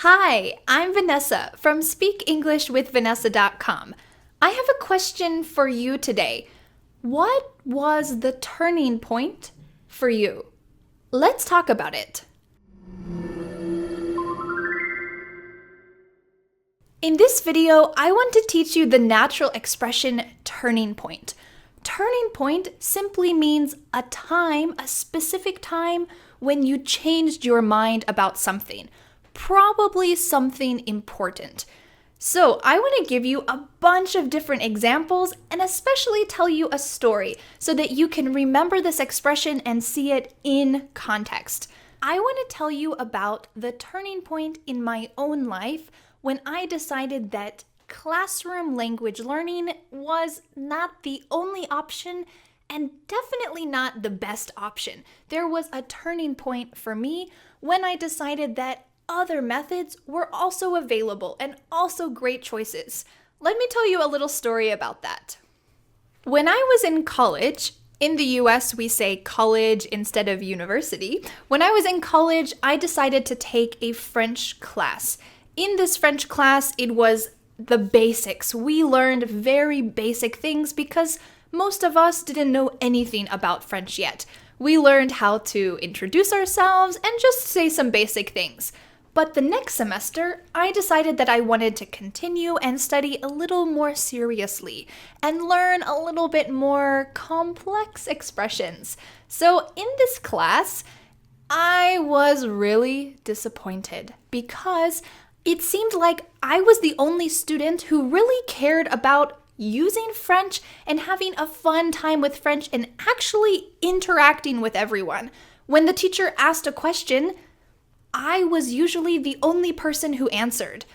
Hi, I'm Vanessa from SpeakEnglishWithVanessa.com. I have a question for you today. What was the turning point for you? Let's talk about it. In this video, I want to teach you the natural expression turning point. Turning point simply means a specific time when you changed your mind about something. Probably something important. So I want to give you a bunch of different examples and especially tell you a story so that you can remember this expression and see it in context. I want to tell you about the turning point in my own life when I decided that classroom language learning was not the only option and definitely not the best option. There was a turning point for me when I decided that other methods were also available and also great choices. Let me tell you a little story about that. When I was in college, in the US we say college instead of university. When I was in college, I decided to take a French class. In this French class, it was the basics. We learned very basic things because most of us didn't know anything about French yet. We learned how to introduce ourselves and just say some basic things. But the next semester, I decided that I wanted to continue and study a little more seriously and learn a little bit more complex expressions. So in this class, I was really disappointed because it seemed like I was the only student who really cared about using French and having a fun time with French and actually interacting with everyone. When the teacher asked a question, I was usually the only person who answered.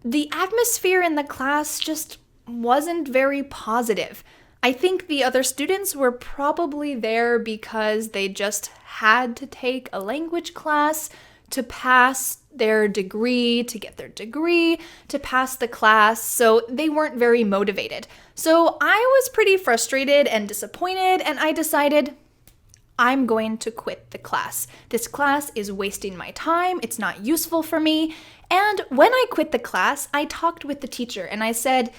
The atmosphere in the class just wasn't very positive. I think the other students were probably there because they just had to take a language class to pass their degree, to get their degree, to pass the class, so they weren't very motivated. So I was pretty frustrated and disappointed, and I decided, I'm going to quit the class. This class is wasting my time. It's not useful for me. And when I quit the class, I talked with the teacher and I said,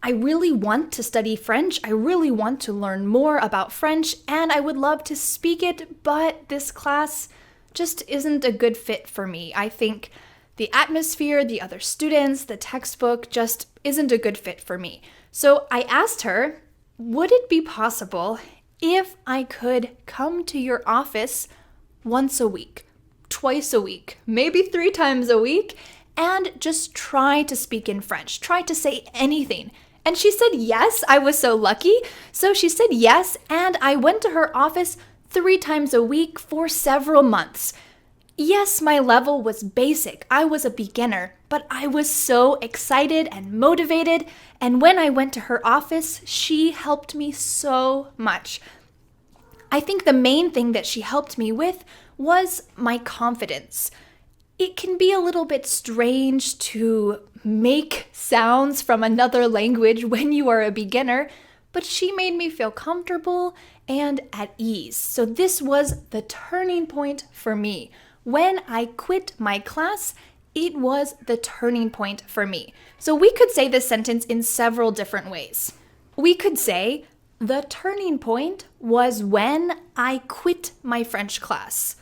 I really want to study French. I really want to learn more about French and I would love to speak it, but this class just isn't a good fit for me. I think the atmosphere, the other students, the textbook just isn't a good fit for me. So I asked her, would it be possible if I could come to your office once a week, twice a week, maybe 3 times a week, and just try to speak in French, try to say anything. And she said yes. I was so lucky. So she said yes, and I went to her office 3 times a week for several months. Yes, my level was basic. I was a beginner, but I was so excited and motivated. And when I went to her office, she helped me so much. I think the main thing that she helped me with was my confidence. It can be a little bit strange to make sounds from another language when you are a beginner, but she made me feel comfortable and at ease. So this was the turning point for me. When I quit my class, it was the turning point for me. So we could say this sentence in several different ways. We could say, the turning point was when I quit my French class.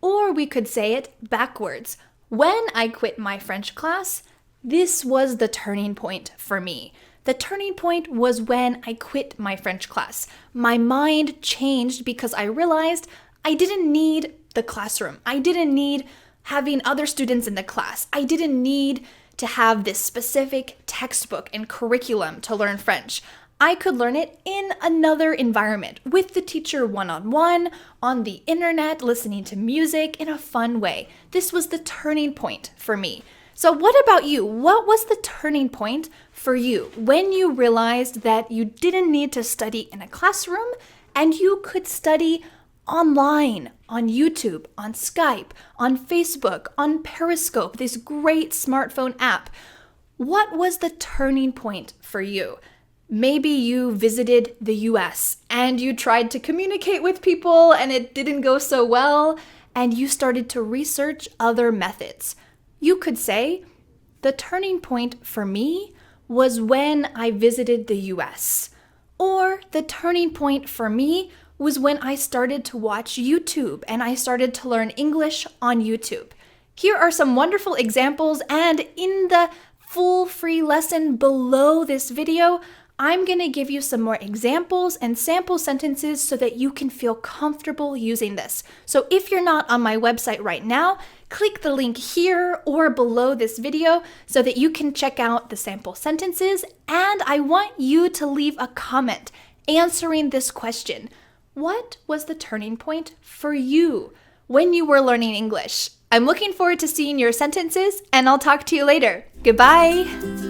Or we could say it backwards. When I quit my French class, this was the turning point for me. The turning point was when I quit my French class. My mind changed because I realized I didn't need the classroom. I didn't need having other students in the class. I didn't need to have this specific textbook and curriculum to learn French. I could learn it in another environment with the teacher one-on-one, on the internet, listening to music in a fun way. This was the turning point for me. So what about you? What was the turning point for you when you realized that you didn't need to study in a classroom and you could study online, on YouTube, on Skype, on Facebook, on Periscope, this great smartphone app? What was the turning point for you? Maybe you visited the US and you tried to communicate with people and it didn't go so well and you started to research other methods. You could say, the turning point for me was when I visited the US. Or the turning point for me was when I started to watch YouTube and I started to learn English on YouTube. Here are some wonderful examples, and in the full free lesson below this video, I'm going to give you some more examples and sample sentences so that you can feel comfortable using this. So if you're not on my website right now, click the link here or below this video so that you can check out the sample sentences. And I want you to leave a comment answering this question. What was the turning point for you when you were learning English? I'm looking forward to seeing your sentences, and I'll talk to you later. Goodbye!